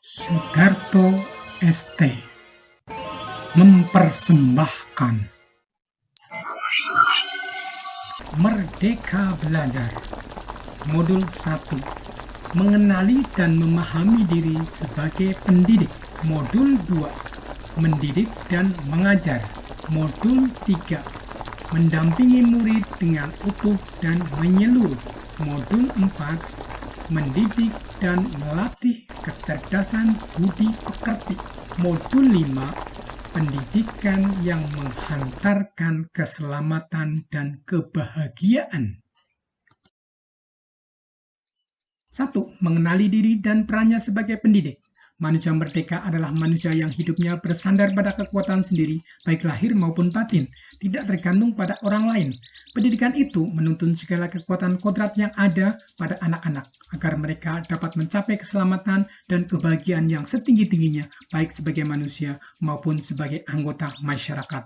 Sudarto St. mempersembahkan Merdeka Belajar Modul 1 Mengenali dan memahami diri sebagai pendidik. Modul 2 Mendidik dan mengajar. Modul 3 Mendampingi murid dengan utuh dan menyeluruh. Modul 4 Mendidik dan melatih kecerdasan budi pekerti. Modul 5 Pendidikan yang menghantarkan keselamatan dan kebahagiaan. 1. Mengenali diri dan perannya sebagai pendidik. Manusia merdeka adalah manusia yang hidupnya bersandar pada kekuatan sendiri, baik lahir maupun batin, tidak tergantung pada orang lain. Pendidikan itu menuntun segala kekuatan kodrat yang ada pada anak-anak, agar mereka dapat mencapai keselamatan dan kebahagiaan yang setinggi-tingginya, baik sebagai manusia maupun sebagai anggota masyarakat.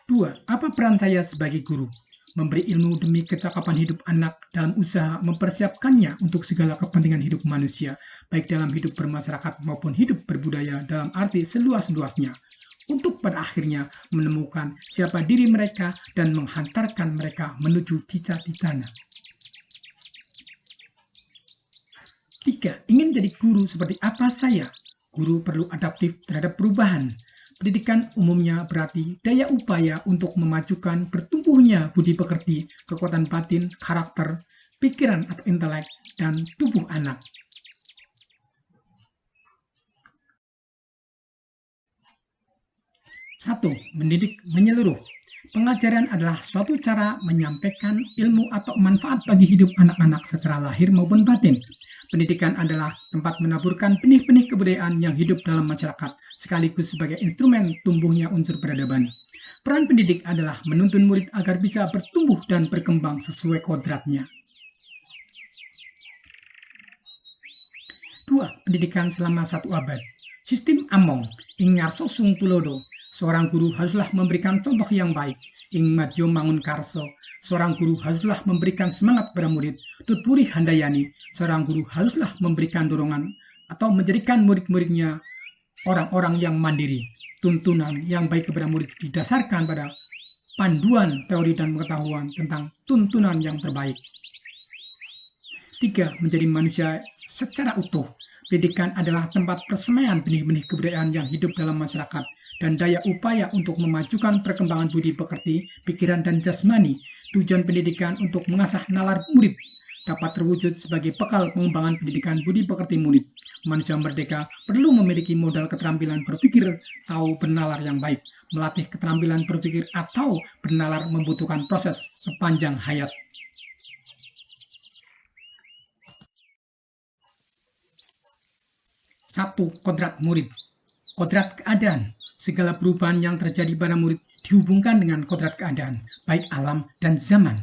Dua, apa peran saya sebagai guru? Memberi ilmu demi kecakapan hidup anak dalam usaha mempersiapkannya untuk segala kepentingan hidup manusia, baik dalam hidup bermasyarakat maupun hidup berbudaya dalam arti seluas-luasnya, untuk pada akhirnya menemukan siapa diri mereka dan menghantarkan mereka menuju cita-citanya. 3. Ingin jadi guru seperti apa saya? Guru perlu adaptif terhadap perubahan. Pendidikan umumnya berarti daya upaya untuk memajukan bertumbuhnya budi pekerti, kekuatan batin, karakter, pikiran atau intelek, dan tubuh anak. 1. Mendidik menyeluruh. Pengajaran adalah suatu cara menyampaikan ilmu atau manfaat bagi hidup anak-anak secara lahir maupun batin. Pendidikan adalah tempat menaburkan benih-benih kebudayaan yang hidup dalam masyarakat, sekaligus sebagai instrumen tumbuhnya unsur peradaban. Peran pendidik adalah menuntun murid agar bisa bertumbuh dan berkembang sesuai kodratnya. 2. Pendidikan selama 1 abad. Sistem Among, ing ngarso sung tulodo. Seorang guru haruslah memberikan contoh yang baik. Ing madyo mangun karso, seorang guru haruslah memberikan semangat pada murid. Tutpuri handayani, seorang guru haruslah memberikan dorongan atau menjadikan murid-muridnya orang-orang yang mandiri. Tuntunan yang baik kepada murid didasarkan pada panduan teori dan pengetahuan tentang tuntunan yang terbaik. 3. Menjadi manusia secara utuh. Pendidikan adalah tempat persemaian benih-benih kebudayaan yang hidup dalam masyarakat dan daya upaya untuk memajukan perkembangan budi pekerti, pikiran, dan jasmani. Tujuan pendidikan untuk mengasah nalar murid dapat terwujud sebagai bekal pengembangan pendidikan budi pekerti murid. Manusia merdeka perlu memiliki modal keterampilan berpikir atau bernalar yang baik. Melatih keterampilan berpikir atau bernalar membutuhkan proses sepanjang hayat. 1. Kodrat murid. Kodrat keadaan. Segala perubahan yang terjadi pada murid dihubungkan dengan kodrat keadaan, baik alam dan zaman.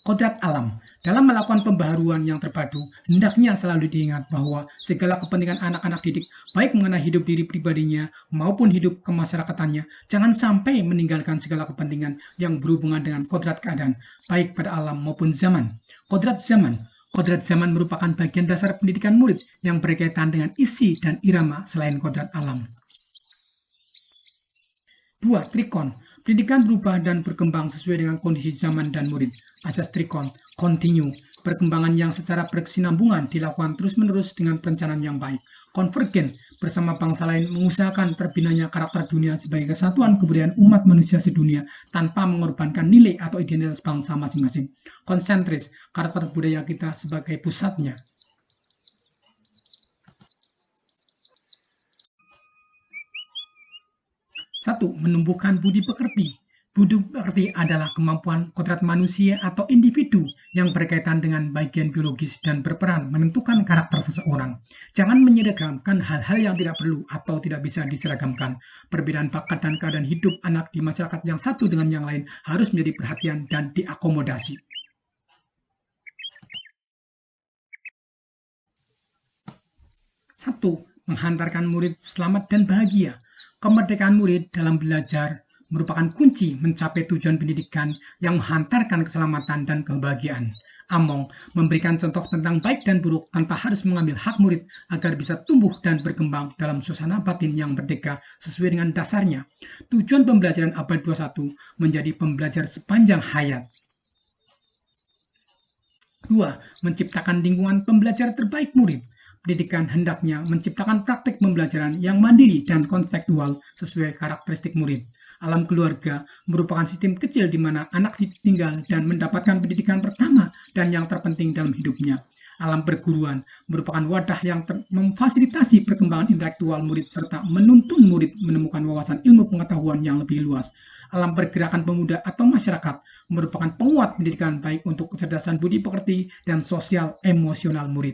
Kodrat alam. Dalam melakukan pembaharuan yang terpadu, hendaknya selalu diingat bahwa segala kepentingan anak-anak didik, baik mengenai hidup diri pribadinya maupun hidup kemasyarakatannya, jangan sampai meninggalkan segala kepentingan yang berhubungan dengan kodrat keadaan, baik pada alam maupun zaman. Kodrat zaman. Kodrat zaman merupakan bagian dasar pendidikan murid yang berkaitan dengan isi dan irama selain kodrat alam. 2. Trikon. Pendidikan berubah dan berkembang sesuai dengan kondisi zaman dan murid. Asas trikon, continue. Perkembangan yang secara berkesinambungan dilakukan terus-menerus dengan perencanaan yang baik. Konvergen, bersama bangsa lain mengusahakan terbinanya karakter dunia sebagai kesatuan kebudayaan umat manusia sedunia tanpa mengorbankan nilai atau identitas bangsa masing-masing. Konsentris, karakter budaya kita sebagai pusatnya. 1. Menumbuhkan budi pekerti. Budi pekerti adalah kemampuan kodrat manusia atau individu yang berkaitan dengan bagian biologis dan berperan menentukan karakter seseorang. Jangan menyeragamkan hal-hal yang tidak perlu atau tidak bisa diseragamkan. Perbedaan bakat dan keadaan hidup anak di masyarakat yang satu dengan yang lain harus menjadi perhatian dan diakomodasi. 1. Menghantarkan murid selamat dan bahagia. Kemerdekaan murid dalam belajar merupakan kunci mencapai tujuan pendidikan yang menghantarkan keselamatan dan kebahagiaan. Among memberikan contoh tentang baik dan buruk tanpa harus mengambil hak murid agar bisa tumbuh dan berkembang dalam suasana batin yang merdeka sesuai dengan dasarnya. Tujuan pembelajaran abad 21 menjadi pembelajar sepanjang hayat. 2. Menciptakan lingkungan pembelajar terbaik murid. Pendidikan hendaknya menciptakan praktik pembelajaran yang mandiri dan konseptual sesuai karakteristik murid. Alam keluarga merupakan sistem kecil di mana anak tinggal dan mendapatkan pendidikan pertama dan yang terpenting dalam hidupnya. Alam perguruan merupakan wadah yang memfasilitasi perkembangan intelektual murid serta menuntun murid menemukan wawasan ilmu pengetahuan yang lebih luas. Alam pergerakan pemuda atau masyarakat merupakan penguat pendidikan baik untuk kecerdasan budi pekerti dan sosial emosional murid.